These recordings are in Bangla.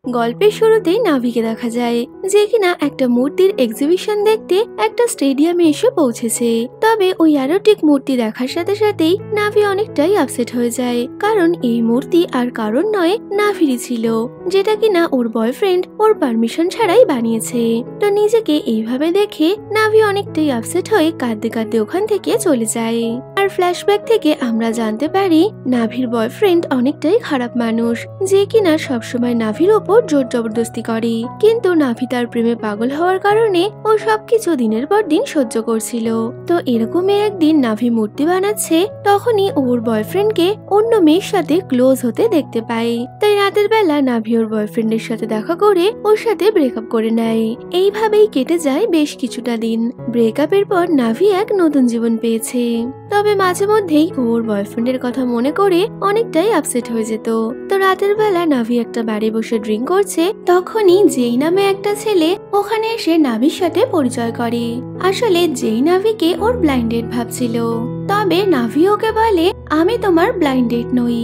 গল্পের শুরুতেই নাভিকে দেখা যায় যে কিনা একটা মূর্তির এক্সিবিশন দেখতে একটা স্টেডিয়ামে এসে পৌঁছেছে। তবে ওই অ্যারোটিক মূর্তি দেখার সাথে সাথেই নাভি অনেকটাই আপসেট হয়ে যায়, কারণ এই মূর্তি আর কারণ নয় নাভিরই ছিল, যেটা কিনা ওর বয়ফ্রেন্ড ওর পারমিশন ছাড়াই বানিয়েছে। তো নিজেকে এইভাবে দেখে নাভি অনেকটাই আপসেট হয়ে কাঁদতে কাঁদতে ওখান থেকে চলে যায়। আর ফ্ল্যাশব্যাক থেকে আমরা জানতে পারি নাভির বয়ফ্রেন্ড অনেকটাই খারাপ মানুষ, যে কিনা সবসময় নাভির ওপর জোর জবরদস্তি করে। কিন্তু নাভি তার প্রেমে পাগল হওয়ার কারণে ও সবকিছু দিনের পর দিন সহ্য করছিল। তো এরকমই একদিন নাভি মূর্তি বানাচ্ছে, তখনই ওর বয়ফ্রেন্ডকে অন্য মেয়ের সাথে ক্লোজ হতে দেখতে পায়। তাই রাতের বেলা নাভি ওর বয়ফ্রেন্ডের সাথে দেখা করে ওর সাথে ব্রেকআপ করে নেয়। এইভাবেই কেটে যায় বেশ কিছুটা দিন। ব্রেকআপের পর নাভি এক নতুন জীবন পেয়েছে। তবে মাঝে মধ্যেই ওর বয়ফ্রেন্ডের কথা মনে করে অনেকটাই আপসেট হয়ে যেত। তো রাতের বেলা নাভি একটা বাড়ি বসে ড্রিঙ্ক করছে, তখনই যেই নামে একটা ছেলে ওখানে এসে নাভির সাথে পরিচয় করে। আসলে যেই নাভিকে ওর ব্লাইন্ড ডেট ভাবছিল, তবে নাভি ওকে বলে আমি তোমার ব্লাইন্ড ডেট নই।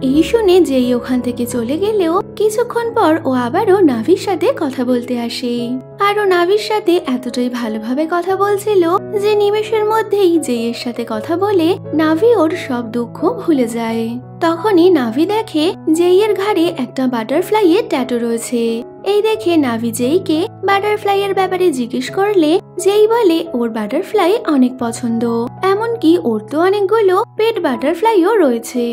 এই শুনে যেই ওখান থেকে চলে গেলেও কিছুক্ষণ পর ও আবারও নাভির সাথে কথা বলতে আসে। আর ও নাভির সাথে এতটাই ভালোভাবে কথা বলছিল যে নিমেষের মধ্যেই যেইয়ের সাথে কথা বলে নাভি ওর সব দুঃখ ভুলে যায়। তখনই নাভি দেখে যেইয়ের ঘাড়ে একটা বাটারফ্লাই এর ট্যাটু রয়েছে। এই দেখে নাভি যেইকে বাটারফ্লাই এর ব্যাপারে জিজ্ঞেস করলে যেই বলে ওর বাটারফ্লাই অনেক পছন্দ, এমনকি ওর তো অনেকগুলো পেট বাটারফ্লাইও রয়েছে।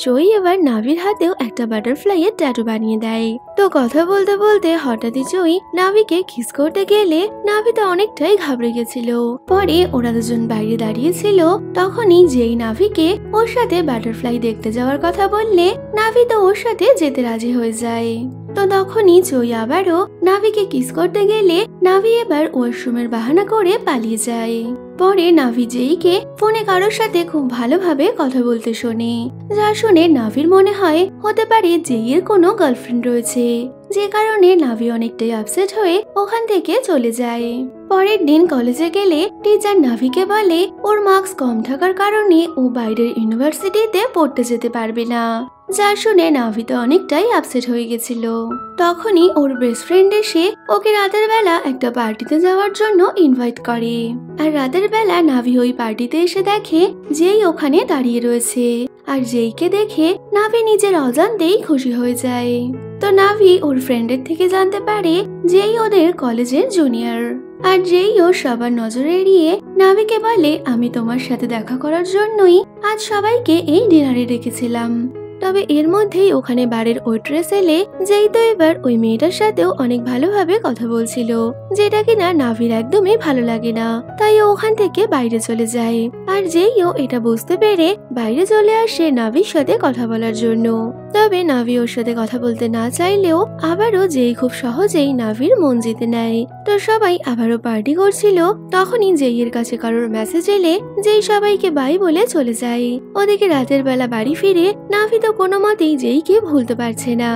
জয়ী এবার নাভির হাতেও একটা বাটারফ্লাই এর ট্যাটু বানিয়ে দেয়। তো কথা বলতে বলতে হঠাৎই জয়ী নাভিকে কিস করতে গেলে নাভি তো অনেকটাই ঘাবড়ে গেছিল। পরে ওরা দুজন বাইরে দাঁড়িয়েছিল, তখনই যেই নাভিকে ওর সাথে বাটারফ্লাই দেখতে যাওয়ার কথা বললে নাভি তো ওর সাথে যেতে রাজি হয়ে যায়। তো তখনই জয়ী আবারও নাভিকে কিস করতে গেলে নাভি এবার ওয়াশরুমের বাহানা করে পালিয়ে যায়। পরে নাভি যেইকে ফোনে কারোর সাথে খুব ভালোভাবে কথা বলতে শোনে, যা শুনে নাভির মনে হয় হতে পারে যেইয়ের কোনো গার্লফ্রেন্ড রয়েছে, যে কারণে নাভি অনেকটাই আপসেট হয়ে ওখান থেকে চলে যায়। পরের দিন কলেজে গেলে টিচার নাভিকে বলে ওর মার্কস কম থাকার কারণে ও বাইরের ইউনিভার্সিটিতে পড়তে যেতে পারবে না, যা শুনে নাভি তো অনেকটাই আপসেট হয়ে গেছিল। তখনই ওর বেস্ট ফ্রেন্ড এসে ওকে রাতের বেলা একটা পার্টিতে যাওয়ার জন্য ইনভাইট করে। আর রাতের বেলা নাভি ওই পার্টিতে এসে দেখে যেই ওখানে দাঁড়িয়ে রয়েছে, আর যেইকে দেখে নাভি নিজের অজান্তেই খুশি হয়ে যায়। তো নাভি ওর ফ্রেন্ডের থেকে জানতে পারে যেই ওদের কলেজের জুনিয়র। আর যেই ও সবার নজর এড়িয়ে নাভিকে বলে আমি তোমার সাথে দেখা করার জন্যই আজ সবাইকে এই ডিনারে রেখেছিলাম। তবে এর মধ্যেই ওখানে বারের ওয়েট্রেস এলে যেই তো এবার ওই মেয়েটার সাথেও অনেক ভালোভাবে কথা বলছিল, যেটা কিনা নাভির একদমই ভালো লাগে না। তাই ও ওখান থেকে বাইরে চলে যায়। আর যেই ও এটা বুঝতে পেরে বাইরে চলে আসে নাভির সাথে কথা বলার জন্য। তবে নাভি ওর সাথে কথা বলতে না চাইলেও আবারও যেই খুব সহজেই নাভির মন জিতে নেয়। তো সবাই আবারও পার্টি করছিল, তখনই যেইয়ের কাছে কারোর মেসেজ এলে যেই সবাইকে বাই বলে চলে যায়। ওদিকে রাতের বেলা বাড়ি ফিরে নাভি তো কোনো মতেই যেইকে ভুলতে পারছে না।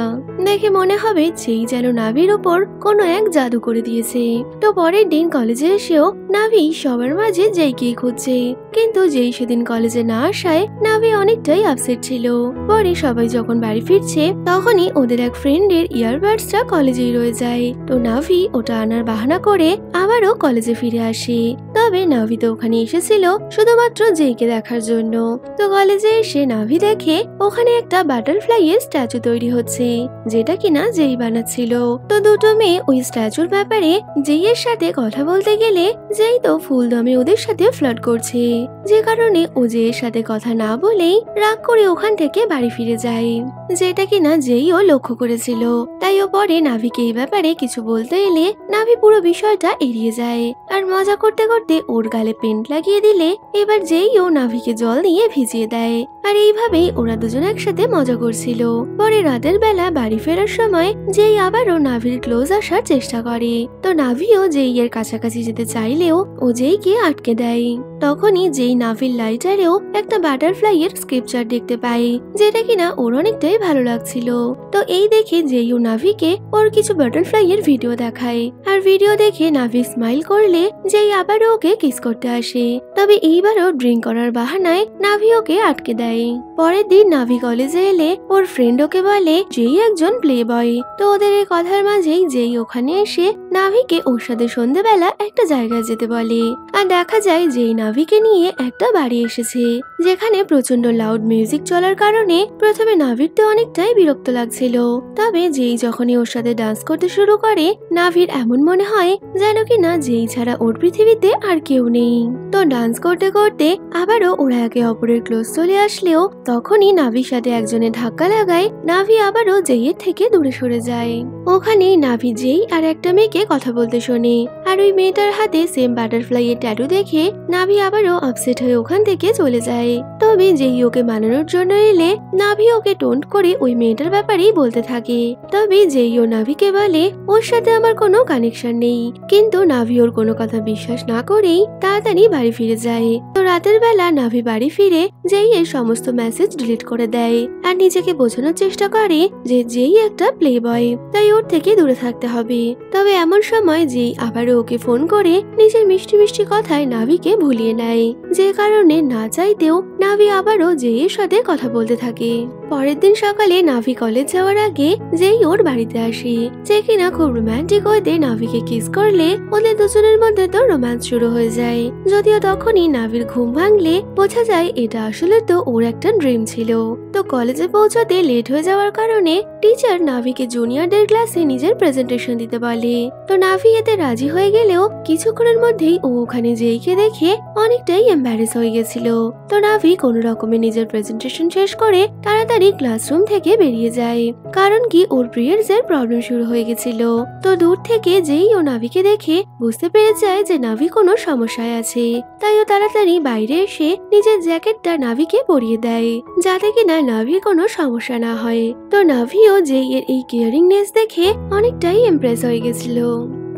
দেখে মনে হবে যেই যেন নাভির উপর কোনো এক জাদু করে দিয়েছে। তো পরের দিন কলেজে এসেও নাভি সবার মাঝে যেইকেই খুঁজছে, কিন্তু যেই সেদিন কলেজে না আসায় নাভি অনেকটাই আপসেট ছিল। পরে সবাই যখন বাড়ি ফিরছে তখনই ওদের এক ফ্রেন্ডের ইয়ারবাডসটা কলেজেই রয়ে যায়। তো নাভি ওটা আনার বাহানা করে আবারও কলেজে ফিরে আসে। তবে নাভি তো ওখানে এসেছিল শুধুমাত্র যেইকে দেখার জন্য। তো কলেজে এসে নাভি দেখে ওখানে একটা বাটারফ্লাই এর স্ট্যাচু তৈরি হচ্ছে, যেটা কিনা যেই বানাচ্ছিল। তো দুটো মেয়ে ওই স্ট্যাচুর ব্যাপারে যেইয়ের সাথে কথা বলতে গেলে যেই তো ফুল দমে ওদের সাথে ফ্লার্ট করছে, যে কারণে ও যেইয়ের সাথে কথা না বলেই রাগ করে ওখান থেকে বাড়ি ফিরে যায়, যেটা কিনা যেই ও লক্ষ্য করেছিল। তাই ও পরে নাভিকে এই ব্যাপারে কিছু বলতে এলে নাভি পুরো বিষয়টা এড়িয়ে যায়। আর মজা করতে করতে ওর গালে পেন্ট লাগিয়ে দিলে এবার যেই ও নাভিকে জল দিয়ে ভিজিয়ে দেয়। আর এইভাবেই ওরা দুজন একসাথে মজা করছিল। পরে রাতের বেলা বাড়ি ফেরার সময় যেই আবারও নাভির ক্লোজ আসার চেষ্টা করে। তো নাভিও যেই এর কাছাকাছি যেতে চাইলেও ও যেইকে আটকে দেয়। তখনই যেই নাভির লাইটারেও একটা বাটারফ্লাই এর স্ক্রিপচার দেখতে পায়, যেটা কিনা ওর অনেকটা অনেকটাই ভালো লাগছিল। তো এই দেখে যেই ও নাভিকে ওর কিছু বাটারফ্লাই এর ভিডিও দেখায়, আর ভিডিও দেখে নাভি স্মাইল করলে যেই আবারও ওকে কিস করতে আসে। তবে এইবারও ড্রিঙ্ক করার বাহানায় নাভি ওকে আটকে দেয়। পরের দিন নাভি কলেজে এলে ওর ফ্রেন্ড ওকে বলে যেই একজন প্লে বয়। তো ওদের এই কথার মাঝেই যেই ওখানে এসে নাভিকে ওর সাথে সন্ধ্যেবেলা একটা জায়গায় যেতে বলে। আর দেখা যায় যেই নাভিকে নিয়ে একটা বাড়ি এসেছে, যেখানে প্রচন্ড লাউড মিউজিক চলার কারণে প্রথমে নাভির তো অনেকটাই বিরক্ত লাগছিল। তবে যেই যখনই ওর সাথে ডান্স করতে শুরু করে, নাভির এমন মনে হয় যেন কি না যেই ছাড়া ওর পৃথিবীতে আর কেউ নেই। তো ডান্স করতে করতে আবারও ওরা একে অপরের ক্লোজ চলে আসলেও তখনই নাভির সাথে একজনের ধাক্কা লাগায় নাভি আবারও যেইয়ের থেকে দূরে সরে যায়। ওখানে নাভি যেই আর একটা মেয়েকে কথা বলতে শোনে, আর ওই মেয়েটার হাতে সেম বাটারফ্লাই এর ট্যাটু দেখে নাভি আবারও আপসেট হয়ে ওখান থেকে চলে যায়। তবে যেই ওকে মানানোর জন্য এলে নাভি ওকে টোন্ট করে ওই মেয়েটার ব্যাপারেই বলতে থাকে। তবে যেই ও নাভিকে বলে ওর সাথে আমার কোনো কানেকশন নেই, কিন্তু নাভি ওর কোনো কথা বিশ্বাস না করেই তাড়াতাড়ি বাড়ি ফিরে যায়। তো রাতের বেলা নাভি বাড়ি ফিরে যেই এর সমস্ত মেসেজ ডিলিট করে দেয় আর নিজেকে বোঝানোর চেষ্টা করে যে যেই একটা প্লে বয়, তাই ওর থেকে দূরে থাকতে হবে। তবে এমন সময় যেই আবারও ওকে ফোন করে নিজের মিষ্টি মিষ্টি কথায় নাভিকে ভুলিয়ে নেয়, যে কারণে না চাইতেও নাভি আবারও যেইয়ের সাথে কথা বলতে থাকে। পরের দিন সকালে নাভি কলেজ যাওয়ার আগে যেই ওর বাড়িতে আসে, যে কিনা খুব রোমান্টিক ওয়েতে নাভিকে কিস করলে ওদের দুজনের মধ্যে তো রোম্যান্স শুরু হয়ে যায়। যদিও তখনই নাভির ঘুম ভাঙলে বোঝা যায় এটা আসলে তো ওর একটা ড্রিম ছিল। তো কলেজে পৌঁছাতে লেট হয়ে যাওয়ার কারণে টিচার নাভিকে জুনিয়রদের ক্লাসে নিজের প্রেজেন্টেশন দিতে বলে। তো নাভি এতে রাজি হয়ে গেলেও কিছুক্ষণের মধ্যেই ও ওখানে যেইকে দেখে অনেকটাই এম্বারেস হয়ে গেছিল। তো নাভি কোনো রকমে নিজের প্রেজেন্টেশন শেষ করে তাড়াতাড়ি ক্লাসরুম থেকে বেরিয়ে যায়, কারণ কি ওর পিরিয়ডস এর প্রবলেম শুরু হয়ে গেছিল। তো দূর থেকে যেই ও নাভিকে দেখে বুঝতে পেরে যায় যে নাভি কোনো সমস্যায় আছে, তাই ও তাড়াতাড়ি বাইরে এসে নিজের জ্যাকেটটা নাভিকে পরিয়ে দেয়, যাতে কিনা নাভির কোনো সমস্যা না হয়। তো নাভিও যেই এর এই কেয়ারিংনেস দেখে অনেকটাই ইমপ্রেস হয়ে গেছিল।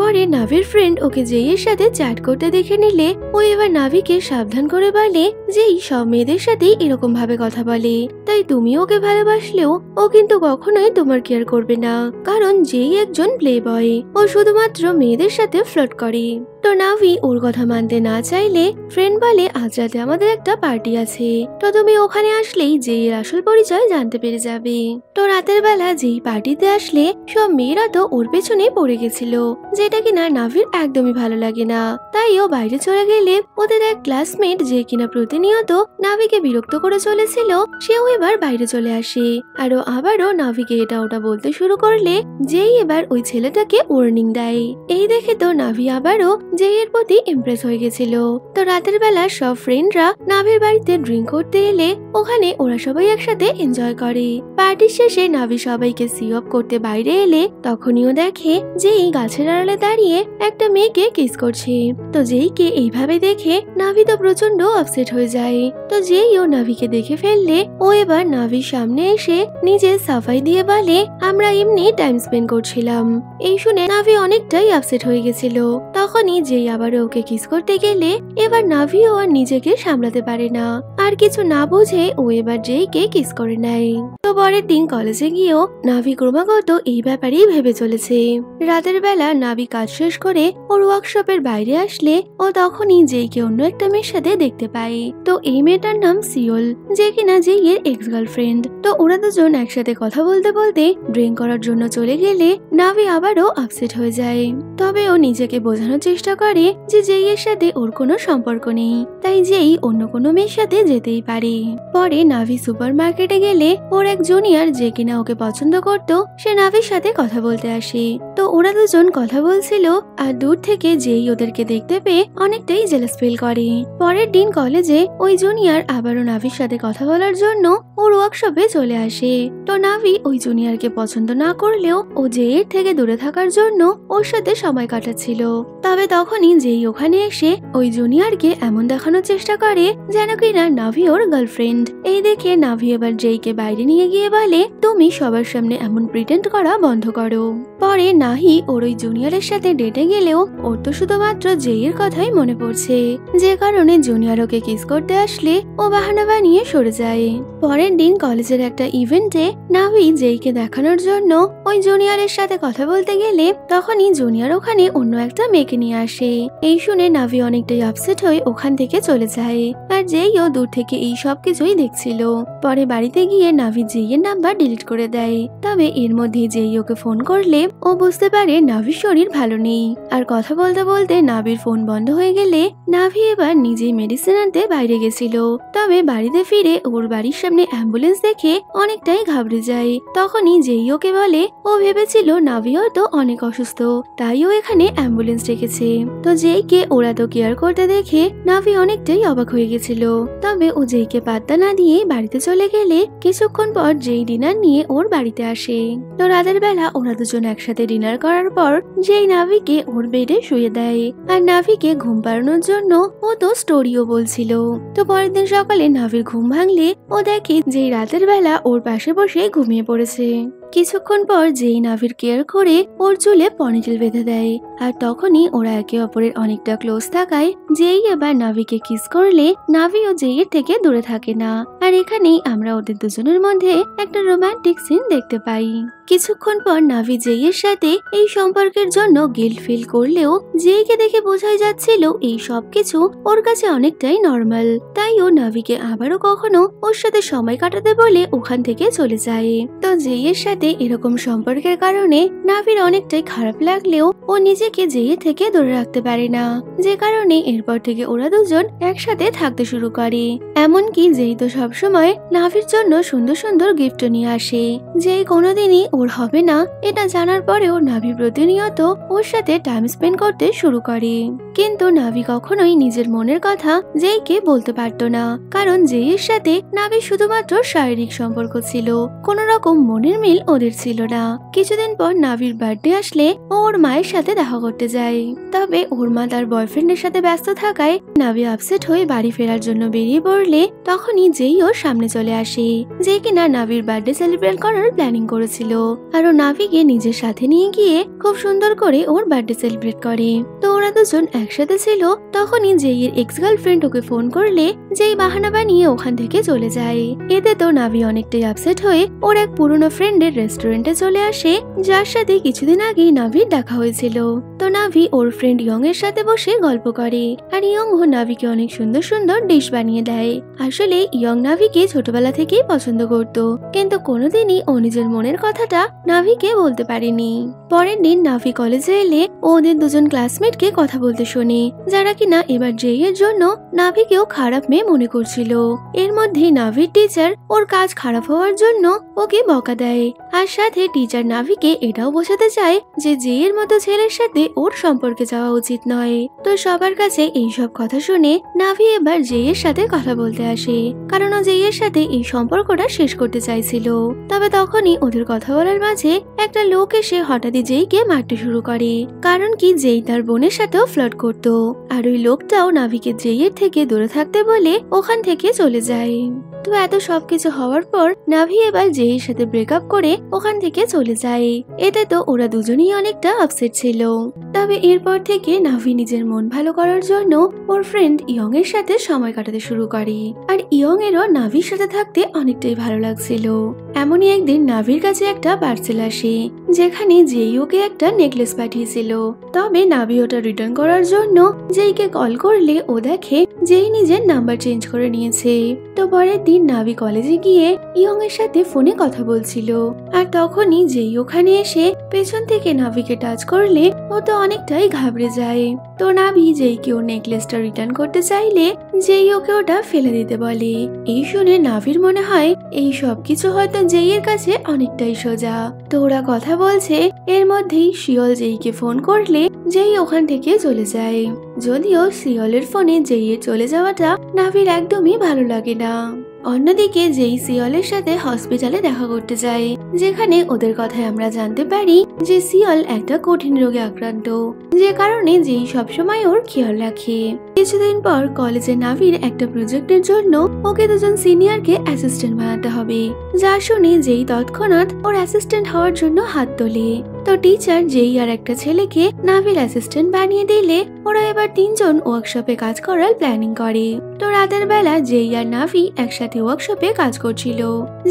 পরে নাভির ফ্রেন্ড ওকে যেইয়ের সাথে চ্যাট করতে দেখে নিলে ও এবার নাভিকে সাবধান করে বলে যেই সব মেয়েদের সাথেই এরকম ভাবে কথা বলে, তাই তুমি ওকে ভালোবাসলেও ও কিন্তু কখনোই তোমার কেয়ার করবে না, কারণ যেই একজন প্লে বয়, ও শুধুমাত্র মেয়েদের সাথে ফ্লার্ট করে। তো নাভি ওর কথা মানতে না চাইলে ফ্রেন্ড বলে আজ রাতে আমাদের একটা পার্টি আছে, তো তুমি ওখানে আসলেই যেই আসল পরিচয় জানতে পেরে যাবে। তো রাতের বেলা যেই পার্টিতে আসলে সব মেয়েরা তো ওর পেছনে পড়ে গেছিল, যেটা কিনা নাভির একদমই ভালো লাগে না। তাই ও বাইরে চলে গেলে ওদের এক ক্লাসমেট যে কিনা প্রতিনিয়ত নাভিকে বিরক্ত করে চলেছিল, সেও এবার বাইরে চলে আসে। আর ও আবারও নাভিকে এটা ওটা বলতে শুরু করলে যেই এবার ওই ছেলেটাকে ওয়ার্নিং দেয়। এই দেখে তো নাভি আবারও যেই এর প্রতি ইমপ্রেস হয়ে গেছিল। তো রাতের বেলা সব ফ্রেন্ডরা নাভির বাড়িতে ড্রিঙ্ক করতে এলে ওখানে ওরা সবাই একসাথে এনজয় করে। পার্টির শেষে নাভি সবাইকে সি অফ করতে বাইরে এলে তখনইও দেখে যেই গাছের আড়ালে দাঁড়িয়ে একটা মেয়েকে কিস করছে। তো যেইকে এইভাবে দেখে নাভি তো প্রচন্ড আপসেট হয়ে যায়। তো যেই ও নাভিকে দেখে ফেললে ও এবার নাভির সামনে এসে নিজে সাফাই দিয়ে বলে আমরা এমনি টাইম স্পেন্ড করছিলাম। এই শুনে নাভি অনেকটাই আপসেট হয়ে গেছিল। তখনই যেই আবার ওকে কিস করতে গেলে এবার নাভিও আর নিজেকে সামলাতে পারে না, আর কিছু না বুঝে ও এবার যেইকে কিস করে নেয়। তো পরের দিন কলেজে গিয়েও নাভি ক্রমাগত এই ব্যাপারেই ভেবে চলেছে। রাতের বেলা নাভি কাজ শেষ করে ওর ওয়ার্কশপের বাইরে আসলে ও তখনই যেইকে অন্য একটা মেয়ের সাথে দেখতে পায়। তো এই মেয়েটার নাম সিওল, যে কিনা যেই এর এক্স গার্লফ্রেন্ড। তো ওরা দুজন একসাথে কথা বলতে বলতে ড্রিঙ্ক করার জন্য চলে গেলে নাভি আবারও আপসেট হয়ে যায়। তবে ও নিজেকে বোঝানোর চেষ্টা করে যে যেই এর সাথে ওর কোনো সম্পর্ক নেই, তাই যেই অন্য কোনো মেয়ের সাথে যেতেই পারে। পরে নাভি সুপার মার্কেটে গেলে ওর এক জুনিয়র যে কিনা ওকে পছন্দ করত, সে নাভির সাথে কথা বলতে আসে। তো ওরা দুজন কথা বলছিল আর দূর থেকে যেই ওদেরকে দেখতে পেয়ে অনেকটাই জেলাস ফিল করে। পরের দিন কলেজে ওই জুনিয়র আবারও নাভির সাথে কথা বলার জন্য ওর ওয়ার্কশপে চলে আসে। তো নাভি ওই জুনিয়রকে পছন্দ না করলেও ও যেই এর থেকে দূরে থাকার জন্য ওর সাথে সময় কাটাচ্ছিল। তবে তখনই যেই ওখানে এসে ওই জুনিয়রকে এমন দেখানোর চেষ্টা করে যেন কিনা নাভি ওর গার্লফ্রেন্ড। এই দেখে নাভি এবার জেইকে বাইরে নিয়ে গিয়ে বলে, তুমি সবার সামনে এমন প্রিটেন্ড করা বন্ধ করো। পরে নাহি ওর ওই জুনিয়রের সাথে ডেটে গেলেও ওর তো শুধুমাত্র জেইয়ের কথাই মনে পড়ছে, যে কারণে জুনিয়র ওকে কিস করতে আসলে ও বাহানা বানিয়ে সরে যায়। পরের দিন কলেজের একটা ইভেন্টে নাভি জেইকে দেখানোর জন্য ওই জুনিয়রের সাথে কথা বলতে গেলে তখনই জুনিয়র ওখানে অন্য একটা মেয়েকে নিয়ে আসে। এই শুনে নাভি অনেকটাই আপসেট হয়ে ওখান থেকে চলে যায়, আর জেইও দূর থেকে এই সব কিছুই দেখছিল। পরে বাড়িতে গিয়ে নাভি জেইয়ের নাম্বার ডিলিট করে দেয়। তবে এর মধ্যে জেই ওকে ফোন করলে ও বুঝতে পারে নাভির শরীর ভালো নেই, আর কথা বলতে বলতে নাভির ফোন বন্ধ হয়ে গেলে নাভি এবার নিজেই মেডিসিন আনতে বাইরে গেছিল। তবে বাড়িতে ফিরে ওর বাড়ির সামনে অ্যাম্বুলেন্স দেখে অনেকটাই ঘাবড়ে যায়। তখনই জেই ওকে বলে ও ভেবেছিল নাভি হয়তো অনেক অসুস্থ, তাই ও এখানে অ্যাম্বুলেন্স রেখেছে। তো জেইকে ওরা তো কেয়ার করতে দেখে নাভি অনেকটাই অবাক হয়ে গেছিল। তবে ও জেইকে পাত্তা না দিয়ে বাড়িতে চলে গেলে কিছুক্ষণ পর জেই ডিনার নিয়ে ওর বাড়িতে আসে। তো রাতের বেলা ওরা দুজন একসাথে ডিনার করার পর জেই নাভিকে ওর বেডে শুয়ে দেয়, আর নাভিকে ঘুম পাড়ানোর জন্য ও তো স্টোরিও বলছিল। তো পরের দিন সকালে নাভির ঘুম ভাঙলে ও দেখে যে রাতের বেলা ওর পাশে বসে ঘুমিয়ে পড়েছে। কিছুক্ষণ পর যেই নাভির কেয়ার করে ওর চুলে পনিটেল বেঁধে দেয়, আর তখনই ওরা একে অপরের অনেকটা ক্লোজ থাকায় যেই এবার নাভিকে কিস করলে নাভি ও জেইয়ের থেকে দূরে থাকে না। আর এখানেই আমরা ওদের দুজনের মধ্যে একটা রোমান্টিক সিন দেখতে পাই। কিছুক্ষণ পর নাভি জেইয়ের সাথে এই সম্পর্কের জন্য গিল্ট ফিল করলেও জেইকে দেখে বোঝাই যাচ্ছিল এই সবকিছু ওর কাছে অনেকটাই নর্মাল, তাই ও নাভিকে আবারও কখনো ওর সাথে সময় কাটাতে বলে ওখান থেকে চলে যায়। তো জেইয়ের সাথে এরকম সম্পর্কের কারণে নাভির অনেকটাই খারাপ লাগলেও ও নিজেকে জেইয়ের থেকে দূরে রাখতে পারে না, যে কারণে এরপর থেকে ওরা দুজন একসাথে থাকতে শুরু করে। এমনকি জেই তো সবসময় নাভির জন্য সুন্দর সুন্দর গিফট নিয়ে আসে, যেই কোনোদিনই ওর হবে না এটা জানার পরেও নাভি প্রতিনিয়ত ওর সাথে টাইম স্পেন্ড করতে শুরু করে। কিন্তু নাভি কখনোই নিজের মনের কথা জেইকে বলতে পারতো না, কারণ জেইয়ের সাথে নাভি শুধুমাত্র শারীরিক সম্পর্ক ছিল, কোন রকম মনের মিল ওদের ছিল না। কিছুদিন পর নাভির বার্থডে আসলে ও ওর মায়ের সাথে দেখা করতে যায়। তবে ওর মা তার বয়ফ্রেন্ডের সাথে ব্যস্ত থাকায় নাভি আপসেট হয়ে বাড়ি ফেরার জন্য বেরিয়ে পড়লে তখনই জেই ওর সামনে চলে আসে, যে কিনা নাভির বার্থডে সেলিব্রেট করার প্ল্যানিং করেছিল। আর ও নাভিকে নিজের সাথে নিয়ে গিয়ে খুব সুন্দর করে ওর বার্থডে সেলিব্রেট করে। তো ওরা দুজন একসাথে ছিল। তখনই জেইয়ের এক্স গার্লফ্রেন্ড ওকে ফোন করলে যেই বাহানা বানিয়ে ওখান থেকে চলে যায়। এতে তো নাভি অনেকটাই আপসেট হয়ে ওর এক পুরনো ফ্রেন্ডের রেস্টুরেন্টে চলে আসে, যার সাথে কিছুদিন আগেই নাভির দেখা হয়েছিল। তো নাভি ওর ফ্রেন্ড ইয়ং এর সাথে বসে গল্প করে, আর ইয়ং ও নাভিকে অনেক সুন্দর সুন্দর ডিশ বানিয়ে দেয়। আসলে ইয়ং নাভিকে ছোটবেলা থেকেই পছন্দ করত, কিন্তু কোনোদিনই ও নিজের মনের কথাটা নাভিকে বলতে পারেনি। পরের দিন নাভি কলেজে এলে ওদের দুজন ক্লাসমেটকে কথা বলতে শোনে, যারা কিনা এবার জেইয়ের জন্য নাভিকেও খারাপ মেয়ে মনে করছিল। এর মধ্যে নাভির টিচার ওর কাজ খারাপ হওয়ার জন্য ওকে বকা দেয়, আর সাথে টিচার নাভিকে এটাও বোঝাতে চায় যে জেইয়ের মতো ছেলের সাথে ওর সম্পর্কে যাওয়া উচিত নয়। তো সবার কাছে এইসব কথা শুনে নাভি এবার জেইয়ের সাথে কথা বলতে আসে, কারণ ও জেইয়ের সাথে এই সম্পর্কটা শেষ করতে চাইছিল। তবে তখনই ওদের কথা বলার মাঝে একটা লোক এসে হঠাৎই জেইকে মারতে শুরু করে, কারণ কি জেই তার বোনের সাথেও ফ্লার্ট করত, আর ওই লোকটাও নাভিকে জেইয়ের থেকে দূরে থাকতে বলে ওখান থেকে চলে যায়। তো এত সবকিছু হওয়ার পর নাভি এবার জেইয়ের সাথে ব্রেকআপ করে ওখান থেকে চলে যায়। এতে তো ওরা দুজনেই অনেকটা আপসেট ছিল। তবে এরপর থেকে নাভি নিজের মন ভালো করার জন্য ওর ফ্রেন্ড ইয়ং এর সাথে সময় কাটাতে শুরু করে, আর ইয়ং এরও নাভির সাথে থাকতে অনেকটাই ভালো লাগছিল। এমনই একদিন নাভির কাছে একটা পার্সেল আসে, যেখানে জেই ওকে একটা নেকলেস পাঠিয়েছিল। তবে নাভি ওটা রিটার্ন করার জন্য জেইকে কল করলে ও দেখে জেই নিজের নাম্বার চেঞ্জ করে নিয়েছে। তো পরের দিন নাভি কলেজে গিয়ে ইয়ং এর সাথে ফোনে কথা বলছিল, আর তখনই জেই ওখানে এসে পেছন থেকে নাভিকে টাচ করলে ও তো অনেকটাই ঘাবড়ে যায়। তো নাভি জেইকে ওর নেকলেসটা রিটার্ন করতে চাইলে জেই ওকে ওটা ফেলে দিতে বলে। এই শুনে নাভির মনে হয় এই সবকিছু হয়তো জেইয়ের কাছে অনেকটাই সোজা। তো ওরা কথা বলছে, এর মধ্যেই শিয়ল জেইকে ফোন করলে জেই ওখান থেকে চলে যায়। যদিও শিয়লের ফোনে জেইয়ের চলে যাওয়াটা নাভির একদমই ভালো লাগে না। অন্যদিকে জেই শিয়লের সাথে হসপিটালে দেখা করতে যায়, যেখানে ওদের কথায় আমরা জানতে পারি যে সিওল একটা কঠিন রোগে আক্রান্ত, যে কারণে যেই সবসময় ওর খেয়াল রাখে। কিছুদিন পর কলেজে নাভির একটা প্রজেক্টের জন্য ওকে দুজন সিনিয়রকে অ্যাসিস্ট্যান্ট বানাতে হবে, যা শুনে যেই তৎক্ষণাৎ ওর অ্যাসিস্ট্যান্ট হওয়ার জন্য হাত তোলে। তো টিচার যেই আর একটা ছেলেকে নাভির অ্যাসিস্ট্যান্ট বানিয়ে দিলে ওরা এবার 3 জন ওয়ার্কশপে কাজ করার প্ল্যানিং করে। তো রাতের বেলা যেই আর নাভি একসাথে ওয়ার্কশপে কাজ করছিল,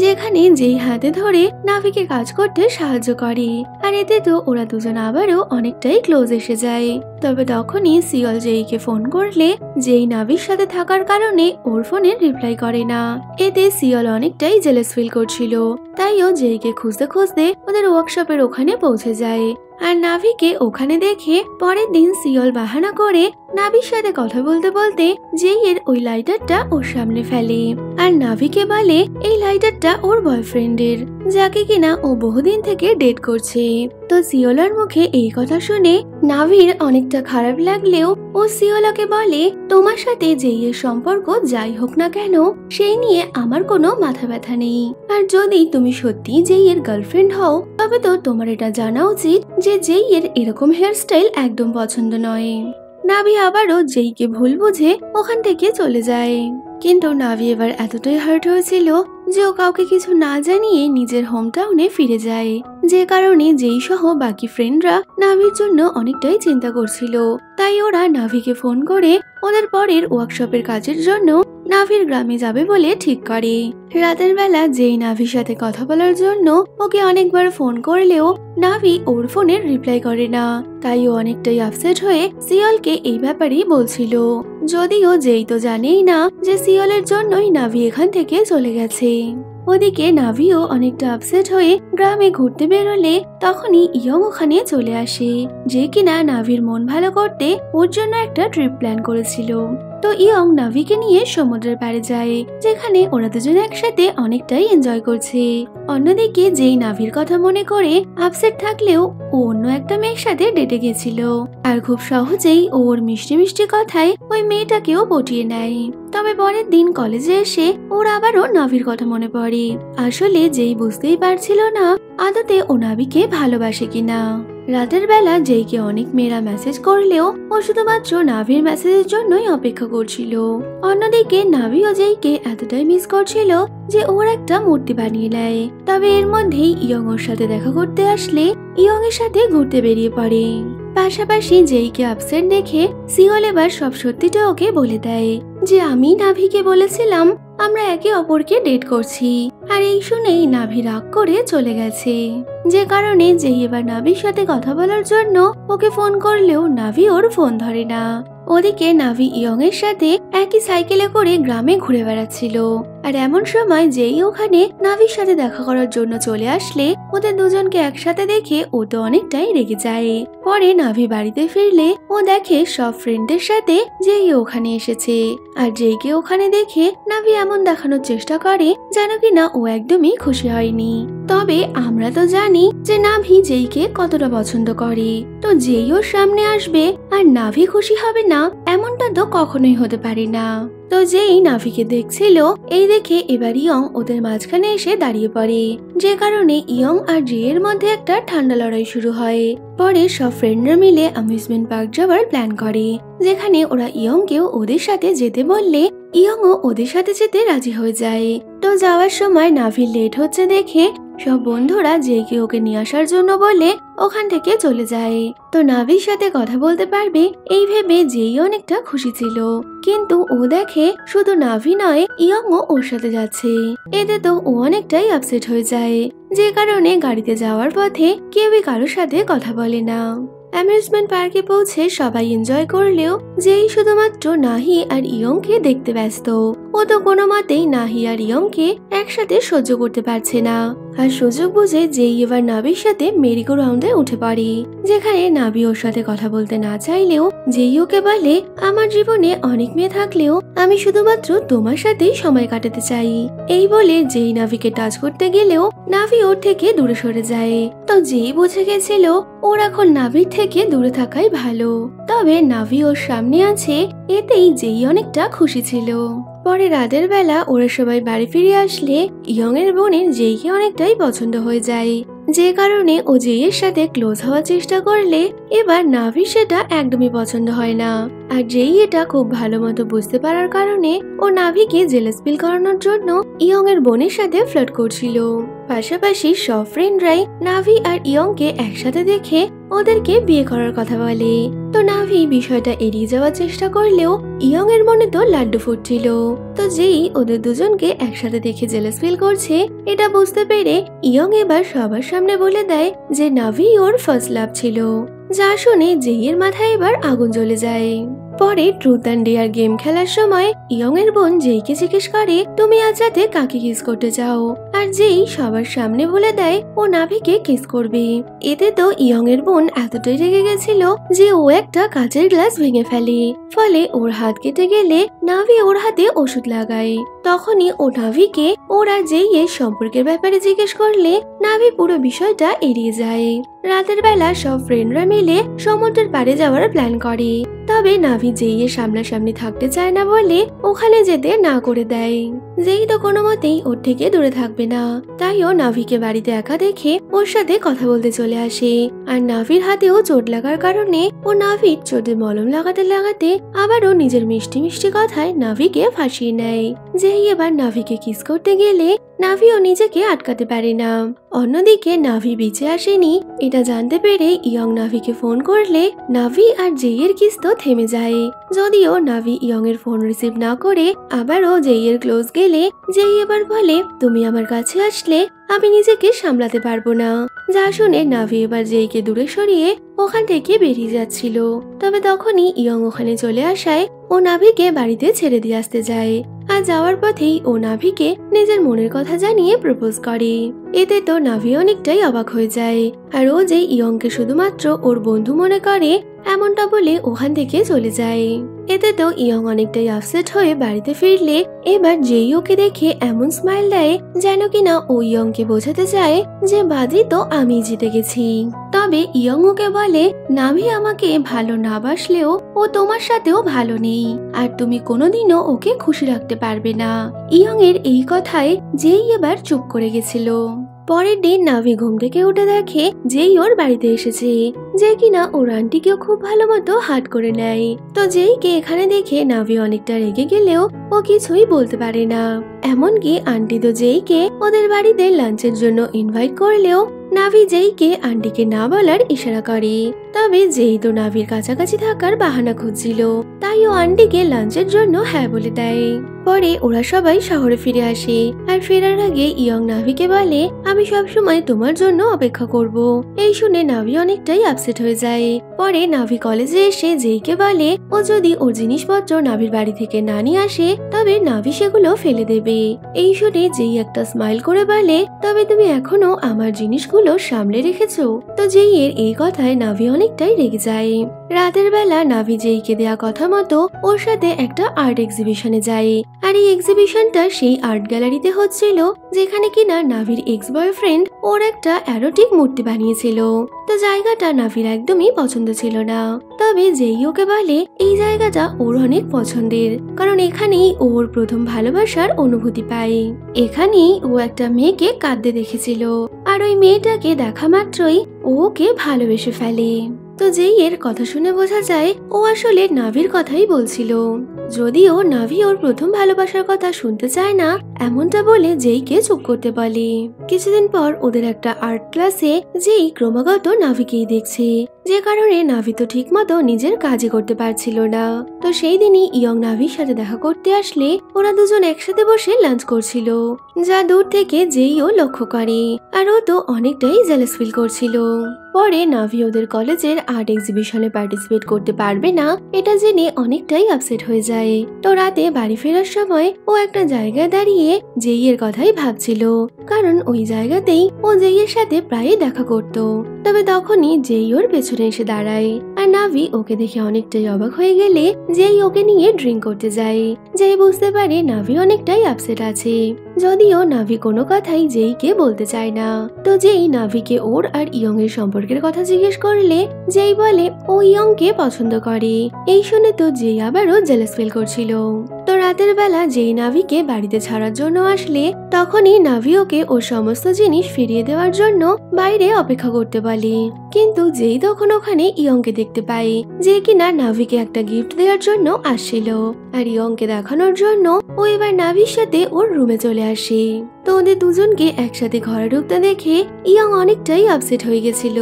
যেখানে যেই হাতে ধরে নাভিকে কাজ করতে সাহায্য করে, আর এতে তো ওরা দুজন আবারও অনেকটাই ক্লোজ এসে যায়। তবে তখনই সিওল যেইকে ফোন করলে যেই নাভির সাথে থাকার কারণে ওর ফোনে রিপ্লাই করে না। এতে সিওল অনেকটাই জেলাস ফিল করছিল, তাইও যেইকে খুঁজতে খুঁজতে ওদের ওয়ার্কশপের ওখানে পৌঁছে যায়। আর নাভিকে ওখানে দেখে পরের দিন সিওল বাহানা করে নাভির সাথে কথা বলতে বলতে যেই এর ওই লাইটারটা ওর সামনে ফেলে, আর নাভিকে বলে এই লাইটারটা ওর বয়ফ্রেন্ডের, যাকে কিনা ও বহুদিন থেকে ডেট করছে। তো সিওলার মুখে এই কথা শুনে নাভির অনেকটা খারাপ লাগলেও ও সিওলাকে বলে তোমার সাথে যেই এর সম্পর্ক যাই হোক না কেন সেই নিয়ে আমার কোনো মাথা ব্যথা নেই, আর যদি তুমি সত্যি যেই এর গার্লফ্রেন্ড হও তবে তো তোমার এটা জানা উচিত যে যেই এর এরকম হেয়ারস্টাইল একদম পছন্দ নয়। নাভি আবারও যেইকে ভুল বুঝে ওখান থেকে চলে যায়, কিন্তু নাভি এবার এতটাই হার্ট হয়েছিল যে ও কাউকে কিছু না জানিয়ে নিজের হোম টাউনে ফিরে যায়, যে কারণে যেই সহ বাকি ফ্রেন্ডরা নাভির জন্য অনেকটাই চিন্তা করছিল। তাই ওরা নাভিকে ফোন করে ওদের পরের ওয়ার্কশপের কাজের জন্য নাভির গ্রামে যাবে বলে ঠিক করে। রাতের বেলা যেই নাভির সাথে কথা বলার জন্য ওকে অনেকবার ফোন করলেও নাভি ওর ফোনের রিপ্লাই করে না, তাই ও অনেকটাই আপসেট হয়ে সিওলকে এই ব্যাপারেই বলছিল, যদিও যেই তো জানেই না যে সিওলের জন্যই নাভি এখান থেকে চলে গেছে। ওদিকে নাভিও অনেকটা আপসেট হয়ে গ্রামে ঘুরতে বেরোলে তখনই ইয়ং ওখানে চলে আসে, যে কিনা নাভির মন ভালো করতে ওর জন্য একটা ট্রিপ প্ল্যান করেছিল। তো ইয়ং নাভিকে নিয়ে সমুদ্রের পাড়ে যায়, যেখানে ওরা দুজন একসাথে অনেকটাই এনজয় করছে। অন্যদিকে যেই নাভির কথা মনে করে আপসেট থাকলেও ও অন্য একটা মেয়ের সাথে ডেটে গেছিল, আর খুব সহজেই ওর মিষ্টি মিষ্টি কথায় ওই মেয়েটাকেও পটিয়ে নেয়। তবে পরের দিন কলেজে এসে ওর আবারও নাভির কথা মনে পড়ে। আসলে যেই বুঝতেই পারছিল না আদতে ও নাভিকে ভালোবাসে কিনা। রাতের বেলা যেইকে অনেক মেয়েরা মেসেজ করলেও ও শুধুমাত্র নাভির মেসেজের জন্যই অপেক্ষা করছিল। অন্যদিকে নাভিও যেইকে এতটাই মিস করছিল যে ওর একটা মূর্তি বানিয়ে নেয়। তবে এর মধ্যেই ইয়ং ওর সাথে দেখা করতে আসলে ইয়ং এর সাথে ঘুরতে বেরিয়ে পড়ে। পাশাপাশি যেইকে আপসেট দেখে সিওল এবার সব সত্যিটা ওকে বলে দেয় যে আমি নাভিকে বলেছিলাম আমরা একে অপরকে ডেট করছি, আর এই শুনেই নাভি রাগ করে চলে গেছে, যে কারণে যেই এবার নাভির সাথে কথা বলার জন্য ওকে ফোন করলেও নাভি ওর ফোন ধরে না। ওদিকে নাভি ইয়ং এর সাথে একই সাইকেলে করে গ্রামে ঘুরে বেড়াচ্ছিল, আর এমন সময় যেই ওখানে নাভির সাথে দেখা করার জন্য চলে আসলে ওদের দুজনকে একসাথে দেখে ও তো অনেকটাই রেগে যায়। পরে নাভি বাড়িতে ফিরলে ও দেখে সব ফ্রেন্ডদের সাথে যেই ওখানে এসেছে, আর যেইকে ওখানে দেখে নাভি এমন দেখানোর চেষ্টা করে যেন কিনা ও একদমই খুশি হয়নি। তবে আমরা তো জানি যে নাভি যেইকে কতটা পছন্দ করে, তো যেই ওর সামনে আসবে আর নাভি খুশি হবে না এমনটা তো কখনোই হতে পারে না। তো যেই নাভিকে দেখছিল এই দেখে এবার ইয়ং ওদের মাঝখানে এসে দাঁড়িয়ে পড়ে, যে কারণে ইয়ং আর জে এর মধ্যে একটা ঠান্ডা লড়াই শুরু হয়। পরে সব ফ্রেন্ডরা মিলে অ্যামিউজমেন্ট পার্ক যাওয়ার প্ল্যান করে, যেখানে ওরা ইয়ংকেও ওদের সাথে যেতে বললে ইয়ংও ওদের সাথে যেতে রাজি হয়ে যায়। তো যাওয়ার সময় নাভির লেট হচ্ছে দেখে সব বন্ধুরা যেকে ওকে নিয়ে আসার জন্য বলে ওখান থেকে চলে যায়। তো নাভির সাথে কথা বলতে পারবে এই ভেবে যেই অনেকটা খুশি ছিল, কিন্তু ও দেখে শুধু নাভি নয় ইয়ংও ওর সাথে যাচ্ছে। এতে তো ও অনেকটাই আপসেট হয়ে যায়, যে কারণে গাড়িতে যাওয়ার পথে কেউই কারোর সাথে কথা বলে না। অ্যামিউজমেন্ট পার্কে পৌঁছে সবাই এনজয় করলেও যেই শুধুমাত্র নাহি আর ইয়ংকে দেখতে ব্যস্ত। ও তো কোনো মতেই নাহি আর ইয়ংকে একসাথে সহ্য করতে পারছে না, আর সুযোগ বুঝে যেই এবার নাভির সাথে মেরিগো রাউন্ডে উঠে পড়ে, যেখানে নাভি ওর সাথে কথা বলতে না চাইলেও যেই ওকে বলে আমার জীবনে অনেক মেয়ে থাকলেও আমি শুধুমাত্র তোমার সাথেই সময় কাটাতে চাই। এই বলে যেই নাভিকে টাচ করতে গেলেও নাভি ওর থেকে দূরে সরে যায়। তো যেই বুঝে গেছিল ওর এখন নাভির থেকে দূরে থাকাই ভালো, তবে নাভি ওর সামনে আছে এতেই যেই অনেকটা খুশি ছিল। পরে রাতের বেলা ওরা সবাই বাড়ি ফিরে আসলে ইয়ং এর বোনের জেইকে অনেকটাই পছন্দ হয়ে যায়, যে কারণে ও জেইয়ের সাথে ক্লোজ হওয়ার চেষ্টা করলে এবার নাভির সেটা একদমই পছন্দ হয় না। আর জেই এটা খুব ভালো মতো বুঝতে পারার কারণে ও নাভিকে জেলাস ফিল করানোর জন্য ইয়ং এর বোনের সাথে ফ্লার্ট করছিল। পাশাপাশি সব ফ্রেন্ডরাই নাভি আর ইয়ংকে একসাথে দেখে ওদেরকে বিয়ে করার কথা বলে। তো নাভি বিষয়টা এড়িয়ে যাওয়ার চেষ্টা করলেও ইয়ং এর মনে তো লাড্ডু ফুটছিল। তো যেই ওদের দুজনকে একসাথে দেখে জেলাস ফিল করছে এটা বুঝতে পেরে ইয়ং এবার সবার সামনে বলে দেয় যে নাভি ওর ফার্স্ট লাভ ছিল, যা শুনে জেইয়ের মাথায় এবার আগুন জ্বলে যায়। পরে ট্রুথ অ্যান্ড ডেয়ার গেম খেলার সময় ইয়ং এর বোন জেইকে জিজ্ঞেস করে তুমি আজ রাতে কাকে কিস করতে চাও, আর জেই সবার সামনে বলে দেয় ও নাভিকে কিস করবে। এতে তো ইয়ং এর বোন এতটাই রেগে গেছিল যে ও একটা কাঁচের গ্লাস ভেঙে ফেলে, ফলে ওর হাত কেটে গেলে নাভি ওর হাতে ওষুধ লাগায়। তখনই ও নাভিকে ওরা জেই এর সম্পর্কের ব্যাপারে জিজ্ঞেস করলে নাভি পুরো বিষয়টা এড়িয়ে যায়। রাতের বেলা সব ফ্রেন্ডরা মিলে সমুদ্রের পাড়ে যাওয়ার প্ল্যান করে, তবে নাভি জেই এর সামনাসামনি থাকতে চায় না বলে ওখানে যেতে না করে দেয়। জেই তো কোনো মতেই ওর থেকে দূরে থাকবে না, তাই ও নাভিকে বাড়িতে একা দেখে ওর সাথে কথা বলতে চলে আসে। আর নাভির হাতেও চোট লাগার কারণে ও নাভির চোটে মলম লাগাতে লাগাতে আবারও নিজের মিষ্টি মিষ্টি কথায় নাভিকে ফাঁসিয়ে নেয়। জেই এবার নাভিকে কিস করতে গেলে নাভিও নিজেকে আটকাতে পারে না। অন্যদিকে নাভি বেঁচে আসেনি এটা জানতে পেরে ইয়ং নাভিকে ফোন করলে নাভি আর জেই এর কিস তো থেমে যায়। যদিও নাভি ইয়ং এর ফোন রিসিভ না করে আবারও জেই এর ক্লোজ গেলে জেই এবার বলে তুমি আমার কাছে আসলে আমি নিজেকে সামলাতে পারবো না, যা শুনে নাভি এবার জেইকে দূরে সরিয়ে ওখান থেকে বেরিয়ে যাচ্ছিল। তবে তখনই ইয়ং ওখানে চলে আসায় ও নাভিকে বাড়িতে ছেড়ে দিয়ে আসতে যায়। আর যাওয়ার পথেই ও নাভিকে নিজের মনের কথা জানিয়ে প্রপোজ করে। এতে তো নাভি অনেকটাই অবাক হয়ে যায়, আর ও যে ইয়ংকে শুধুমাত্র ওর বন্ধু মনে করে এমনটা বলে ওখান থেকে চলে যায়। এতে তো ইয়ং অনেকটাই আপসেট হয়ে বাড়িতে ফিরলে এবার জেই ওকে দেখে এমন স্মাইল দেয় যেন কিনা ও ইয়ংকে বোঝাতে চায় যে বাজি তো আমি জিতে গেছি। তবে ইয়ং ওকে বলে নাভি আমাকে ভালো না বাসলেও ও তোমার সাথেও ভালো নেই, আর তুমি কোনোদিনও ওকে খুশি রাখতে পারবে না। ইয়ং এর এই কথায় জেই এবার চুপ করে গেছিল। পরের দিন নাভি ঘুম থেকে উঠে দেখে জেই ওর বাড়িতে এসেছে, যে কিনা ওর আন্টিকেও খুব ভালো মতো হাত করে নেয়। তো জেইকে এখানে দেখে নাভি অনেকটা রেগে গেলেও ও কিছুই বলতে পারে না। এমনকি আন্টি তো জেইকে ওদের বাড়িতে লাঞ্চের জন্য ইনভাইট করলেও নাভি জেইকে আন্টিকে না বলার ইশারা করে। তবে জেই তো নাভির কাছাকাছি থাকার বাহানা খুঁজছিল, তাই ও আন্টিকে লাঞ্চের জন্য হ্যাঁ বলে দেয়। পরে ওরা সবাই শহরে ফিরে আসে, আর ফেরার আগে ইয়ং নাভিকে বলে আমি সবসময় তোমার জন্য অপেক্ষা করব। এই শুনে নাভি অনেকটাই আপসেট হয়ে যায়। পরে নাভি কলেজে এসে জেইকে বলে ও যদি ওর জিনিসপত্র নাভির বাড়ি থেকে না নিয়ে আসে তবে নাভি সেগুলো ফেলে দেবে। এই শুনে জেই একটা স্মাইল করে বলে তবে তুমি এখনো আমার জিনিসগুলো সামলে রেখেছো। তো জেই এর এই কথায় নাভি অনেকটাই রেগে যায়। রাতের বেলা নাভি জেইকে দেয়া কথা মতো ওর সাথে একটা আর্ট এক্সিবিশনে যায়। আর এই এক্সিবিশনটা সেই আর্ট গ্যালারিতে হচ্ছিল যেখানে কিনা নাভির এক্স বয়ফ্রেন্ড ওর একটা অ্যারোটিক মূর্তি বানিয়েছিল। তো জায়গাটা নাভির একদমই পছন্দ ছিল না, তবে জেই ওকে বলে এই জায়গাটা ওর অনেক পছন্দের, কারণ এখানেই ওর প্রথম ভালোবাসার অনুভূতি পায়। এখানেই ও একটা মেয়েকে কাঁদতে দেখেছিল, আর ওই মেয়েটাকে দেখা মাত্রই ওকে ভালোবেসে ফেলে। তো জেই এর কথা শুনে বোঝা যায় ও আসলে নাভির কথাই বলছিল, যদিও নাভি ওর প্রথম ভালোবাসার কথা শুনতে চায় না এমনটা বলে জেইকে চুপ করতে বলে। কিছুদিন পর ওদের একটা আর্ট ক্লাসে জেই ক্রমাগত নাভিকেই দেখছে, যে কারণে নাভি তো ঠিক মতো নিজের কাজই করতে পারছিল না। তো সেই দিনই ইয়ং নাভির সাথে দেখা করতে আসলে ওরা দুজন একসাথে বসে লাঞ্চ করছিল, যা দূর থেকে জেইও লক্ষ্য করে, আর ও তো অনেকটাই জেলাস ফিল করছিল। পরে নাভি ওদের কলেজের আর্ট এক্সিবিশনে পার্টিসিপেট করতে পারবে না এটা জেনে অনেকটাই আপসেট হয়ে যায়। তো রাতে বাড়ি ফেরার সময় ও একটা জায়গায় দাঁড়িয়ে জেই এর কথাই ভাবছিল, কারণ ওই জায়গাতেই ও জেই এর সাথে প্রায় দেখা করত। তবে তখনই জেই ওর পেছনে এসে দাঁড়ায়, আর নাভি ওকে দেখে অনেকটাই অবাক হয়ে গেলে জেই ওকে নিয়ে ড্রিঙ্ক করতে যায়। জেই বুঝতে পারে নাভি অনেকটাই আপসেট আছে, যদিও নাভি কোনো কথাই জেইকে বলতে চায় না। তো জেই নাভিকে ওর আর ইয়ং এর সম্পর্কের কথা জিজ্ঞেস করলে জেই বলে ও ইয়ংকে পছন্দ করে। এই শুনে তো জেই আবারও জেলাস ফিল করছিল। তো রাতের বেলা যেই নাভিকে বাড়িতে ছাড়ার জন্য আসলে তখনই নাভি ওকে ওর সমস্ত জিনিস ফিরিয়ে দেওয়ার জন্য বাইরে অপেক্ষা করতে বলে। কিন্তু যেই তখন ওখানে ইয়ংকে দেখতে পাই যে কিনা নাভিকে একটা গিফট দেওয়ার জন্য আসছিল। আর ইয়ংকে দেখানোর জন্য ও এবার নাভির সাথে ওর রুমে চলে আসে। তো ওদের দুজনকে একসাথে ঘরে ঢুকতে দেখে ইয়ং অনেকটাই আপসেট হয়ে গেছিল।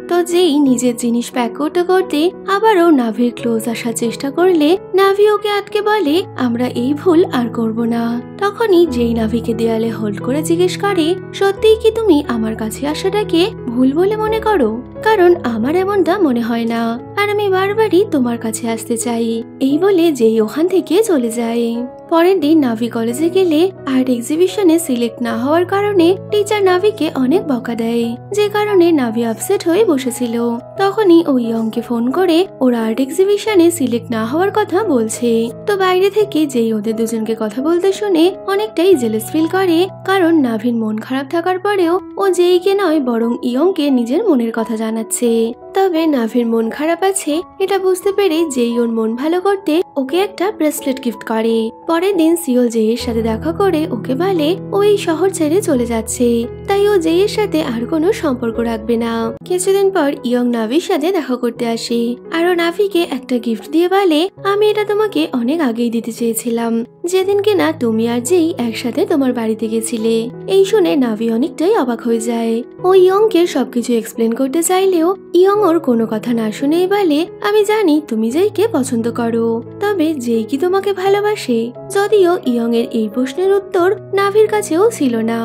তো যেই নিজের জিনিস প্যাক করতে করতে আবারও নাভির ক্লোজ আসার চেষ্টা করলে নাভি ওকে আটকে বলে আমরা এই ভুল আর করব না। তখনই যেই নাভিকে দেয়ালে হোল্ড করে জিজ্ঞেস করে সত্যিই কি তুমি আমার কাছে আসাটাকে ভুল বলে মনে করো? কারণ আমার এমনটা মনে হয় না, আর আমি বারবারই তোমার কাছে আসতে চাই। এই বলে যেই ওখান থেকে চলে যায়। পরের দিন নাভি কলেজে গেলে আর্ট এক্সিবিশনে সিলেক্ট না হওয়ার কারণে টিচার নাভিকে অনেক বকা দেয়, যে কারণে নাভি আপসেট হয়ে বসেছিল। তখনই ও ইয়ংকে ফোন করে ওর আর্ট এক্সিবিশনে সিলেক্ট না হওয়ার কথা বলছে। তো বাইরে থেকে যেই ওদের দুজনকে কথা বলতে শুনে অনেকটাই জেলাস ফিল করে, কারণ নাভির মন খারাপ থাকার পরেও ও যেইকে নয় বরং ইয়ংকে নিজের মনের কথা জানাচ্ছে। তবে নাভির মন খারাপ আছে এটা বুঝতে পেরে যেই ওর মন ভালো করতে ওকে একটা ব্রেসলেট গিফট করে। পরের দিন সিওল জেইয়ের সাথে দেখা করে ওকে বলে ও এই শহর ছেড়ে চলে যাচ্ছে, তাই ও জেইয়ের সাথে আর কোনো সম্পর্ক রাখবে না। কিছুদিন পর ইয়ং নাভির সাথে দেখা করতে আসে আর ও নাভিকে একটা গিফট দিয়ে বলে আমি এটা তোমাকে অনেক আগেই দিতে চেয়েছিলাম, যেদিন কিনা তুমি আর যেই একসাথে তোমার বাড়িতে গেছিলে। এই শুনে নাভি অনেকটাই অবাক হয়ে যায়। ও ইয়ংকে সবকিছু এক্সপ্লেন করতে চাইলেও ইয়ং ওর কোনো কথা না শুনেই বলে আমি জানি তুমি যেইকে পছন্দ করো, তবে যেই কি তোমাকে ভালোবাসে? যদিও ইয়ং এর এই প্রশ্নের উত্তর নাভির কাছেও ছিল না।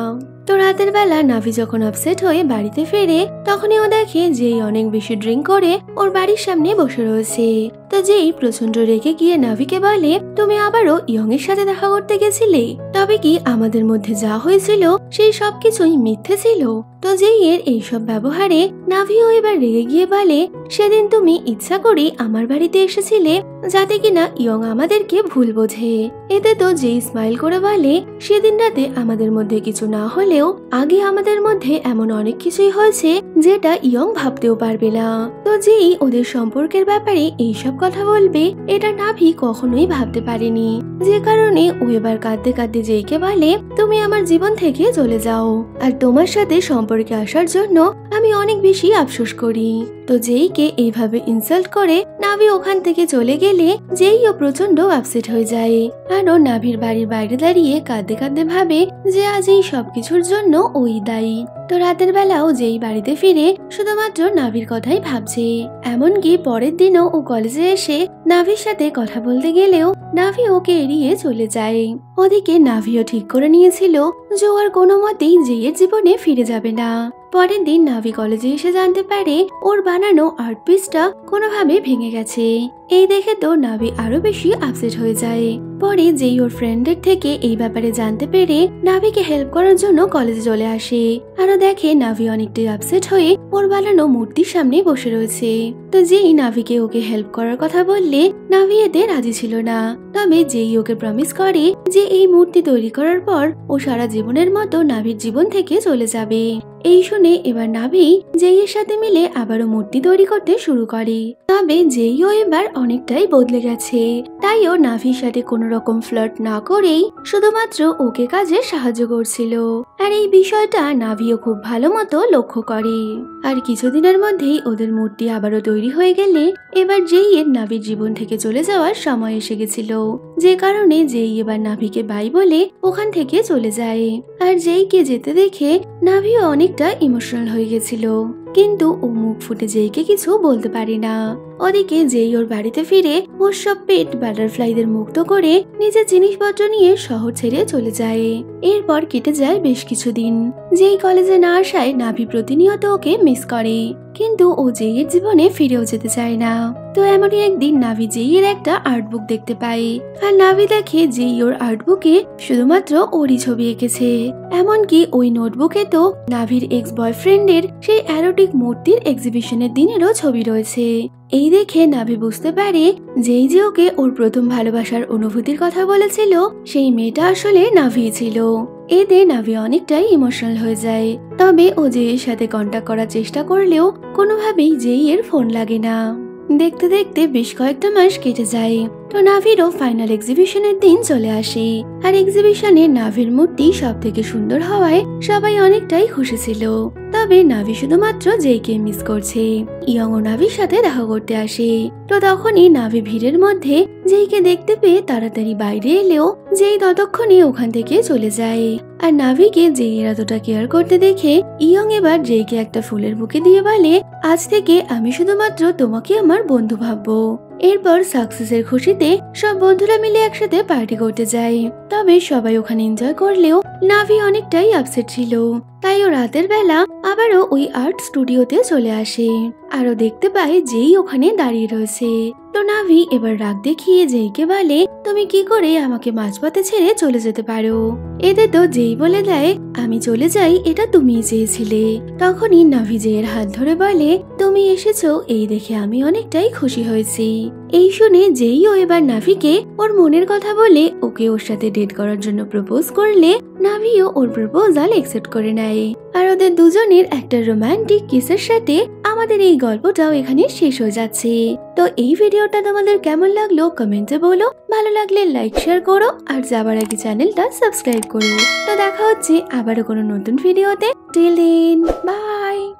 তো রাতের বেলা নাভি যখন আপসেট হয়ে বাড়িতে ফেরে তখনই ও দেখে যেই অনেক বেশি ড্রিঙ্ক করে ওর বাড়ির সামনে বসে রয়েছে। তো যেই প্রচন্ড রেগে গিয়ে নাভিকে বলে তুমি আবারও ইয়ং এর সাথে দেখা করতে গেছিলে, তবে কি আমাদের মধ্যে যা হয়েছিল সেই সবকিছুই মিথ্যে ছিল? তো যেই এর এইসব ব্যবহারে নাভিও এবার রেগে গিয়ে বলে সেদিন তুমি ইচ্ছা করে আমার বাড়িতে এসেছিলে যাতে কিনা ইয়ং আমাদেরকে ভুল বোঝে। এতে তো যেই স্মাইল করে বলে সেদিন রাতে আমাদের মধ্যে কিছু না হলেও আগে আমাদের মধ্যে এমন অনেক কিছুই হয়েছে যেটা ইয়ং ভাবতেও পারবে না। তো যেই ওদের সম্পর্কের ব্যাপারে এইসব কথা বলবে এটা নাভি কখনোই ভাবতে পারেনি, যে কারণে ও এবার কাঁদতে কাঁদতে যেইকে বলে তুমি আমার জীবন থেকে চলে যাও, আর তোমার সাথে সম্পর্কে আসার জন্য আমি অনেক বেশি আফসোস করি। তো যেইকে এইভাবে ইনসাল্ট করে নাভি ওখান থেকে চলে গেলে যেইও প্রচন্ড আপসেট হয়ে যায়। আর ও নাভির বাড়ির বাইরে দাঁড়িয়ে কাঁদতে কাঁদতে ভাবে যে আজ এই সবকিছুর জন্য ওই দায়ী। তো রাতের বেলাও যেই বাড়িতে ফিরে শুধুমাত্র নাভির কথাই ভাবছে। এমনকি পরের দিনও ও কলেজে এসে নাভির সাথে কথা বলতে গেলেও নাভি ওকে এড়িয়ে চলে যায়। ওদিকে নাভিও ঠিক করে নিয়েছিল যে আর কোনো মতেই জেইয়ের জীবনে ফিরে যাবে না। পরের দিন নাভি কলেজে এসে জানতে পারে ওর বানানো আর্ট পিসটা কোনোভাবে ভেঙে গেছে। এই দেখে তো নাভি আরো বেশি আপসেট হয়ে যায়। পরে যেই ওর ফ্রেন্ডের থেকে এই ব্যাপারে জানতে পেরে নাভিকে হেল্প করার জন্য কলেজে চলে আসে। আরো দেখে নাভি অনেকটাই আপসেট হয়ে ওর বানানো মূর্তির সামনে বসে রয়েছে। তো যেই নাভিকে ওকে হেল্প করার কথা বললে নাভি এতে রাজি ছিল না, তবে যেই ওকে প্রমিস করে যে এই মূর্তি তৈরি করার পর ও সারা জীবনের মতো নাভির জীবন থেকে চলে যাবে। এই শুনে এবার নাভি জেইয়ের সাথে মিলে আবারও মূর্তি তৈরি করতে শুরু করে। তবে জেইও এবার অনেকটাই বদলে গেছে, তাই ও নাভির সাথে কোনো রকম ফ্লার্ট না করেই শুধুমাত্র ওকে কাজে সাহায্য করছিল। আর এই বিষয়টা নাভিও খুব ভালো মতো লক্ষ্য করে। আর কিছুদিনের মধ্যেই ওদের মূর্তি আবারও তৈরি হয়ে গেলে এবার জেইয়ের নাভির জীবন থেকে চলে যাওয়ার সময় এসে গেছিল, যে কারণে জেই এবার নাভিকে বাই বলে ওখান থেকে চলে যায়। আর জেইকে যেতে দেখে নাভিও অনেকটা ইমোশনাল হয়ে গেছিল, কিন্তু ও মুখ ফুটে জেইকে কিছু বলতে পারে না। ওদিকে যেই ওর বাড়িতে ফিরে ওর সব পেট বাটারফ্লাইদের মুক্ত করে নিজের জিনিসপত্র নিয়ে শহর ছেড়ে চলে যায়। এরপর কেটে যায় বেশ কিছুদিন। যেই কলেজে না আসায় নাভি প্রতিনিয়ত ওকে মিস করে, কিন্তু ও জেইয়ের জীবনে ফিরেও যেতে চায় না। তো এমনই একদিন নাভি জেইয়ের একটা আর্ট বুক দেখতে পায়, আর নাভি দেখে যেই ওর আর্ট বুকে শুধুমাত্র ওরই ছবি এঁকেছে। এমনকি ওই নোটবুকে তো নাভির এক্স বয়ফ্রেন্ডের সেই অ্যারোটিক মূর্তির এক্সিবিশনের দিনেরও ছবি রয়েছে। এই দেখে নাভি বুঝতে পারে যেই যে ওকে ওর প্রথম ভালোবাসার অনুভূতির কথা বলেছিল সেই মেয়েটা আসলে নাভি ছিল। এতে নাভি অনেকটাই ইমোশনাল হয়ে যায়। তবে ও জেইয়ের সাথে কন্টাক্ট করার চেষ্টা করলেও কোনোভাবেই জেইয়ের ফোন লাগে না। দেখতে দেখতে বেশ কয়েকটা মাস কেটে যায়। তো নাভিরও ফাইনাল এক্সিবিশনের দিন চলে আসে। আর এক্সিবিশনে নাভির মূর্তি সব থেকে সুন্দর হওয়ায় সবাই অনেকটাই খুশি ছিল। তবে নাভি শুধুমাত্র জেইকে মিস করছে। ইয়ং ও নাভির সাথে দেখা করতে আসে। তো তখনই নাভি ভিড়ের মধ্যে জেইকে দেখতে পেয়ে তাড়াতাড়ি বাইরে এলেও জেই ততক্ষণে ওখান থেকে চলে যায়। আর নাভিকে জেইয়ের এতটা কেয়ার করতে দেখে ইয়ং এবার জেইকে একটা ফুলের বুকে দিয়ে বলে, আজ থেকে আমি শুধুমাত্র তোমাকে আমার বন্ধু ভাববো। এরপর সাকসেসের খুশিতে সব বন্ধুরা মিলে একসাথে পার্টি করতে যায়। তবে সবাই ওখানে এনজয় করলেও নাভি অনেকটাই আপসেট ছিল। তাই ও রাতের বেলা আবারও ওই আর্ট স্টুডিওতে চলে আসে। আরো দেখতে পায় যেই ওখানে দাঁড়িয়ে রয়েছে। তো নাভি এবার রাগ দেখিয়ে জেইকে বলে, তুমি কি করে আমাকে মাঝপথে ছেড়ে চলে যেতে পারো? এতে তো জেই বলে দেয়, আমি চলে যাই এটা তুমিই চেয়েছিলে। তখনই নাভি জেইয়ের হাত ধরে বলে, তুমি এসেছো এই দেখে আমি অনেকটাই খুশি হয়েছি। এই শুনে জেইও এবার নাভিকে ওর মনের কথা বলে ওকে ওর সাথে ডেট করার জন্য প্রপোজ করলে নাভিও ওর প্রপোজাল অ্যাকসেপ্ট করে নেয়। আর ওদের দুজনের একটা রোমান্টিক কিসের সাথে আমাদের এই গল্পটাও এখানে শেষ হয়ে যাচ্ছে। তো এই ভিডিওটা তোমাদের কেমন লাগলো কমেন্টে বলো। ভালো লাগলে লাইক শেয়ার করো আর যাবার আগে চ্যানেলটা সাবস্ক্রাইব করো। তো দেখা হচ্ছে আবারও কোনো নতুন ভিডিওতে। Till then by.